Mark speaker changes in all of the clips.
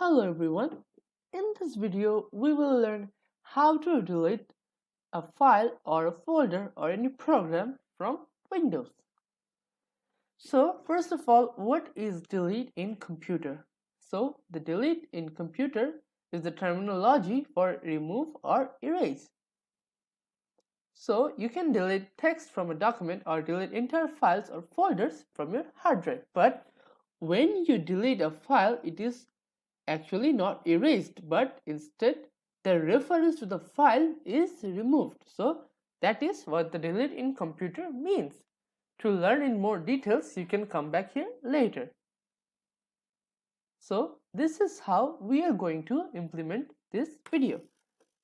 Speaker 1: Hello everyone. In this video, we will learn how to delete a file or a folder or any program from Windows. So first of all, what is delete in computer? So the delete in computer is the terminology for remove or erase. So you can delete text from a document or delete entire files or folders from your hard drive. But when you delete a file, it is actually not erased, but instead the reference to the file is removed. So that is what the delete in computer means. To learn in more details, you can come back here later. So this is how we are going to implement this video.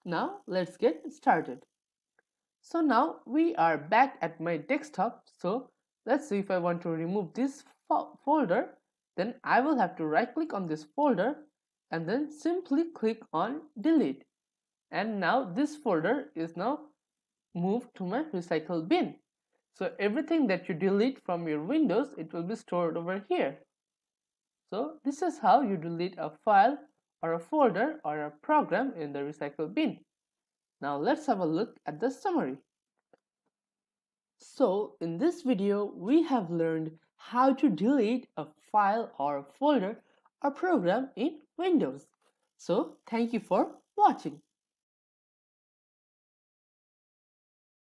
Speaker 1: Now let's get started. So now we are back at my desktop. So let's see, if I want to remove this folder, then I will have to right click on this folder and then simply click on delete, and now this folder is now moved to my recycle bin. So everything that you delete from your Windows, it will be stored over here. So this is how you delete a file or a folder or a program in the recycle bin. Now let's have a look at the summary. So in this video, we have learned how to delete a file or a folder or program in Windows. So thank you for watching.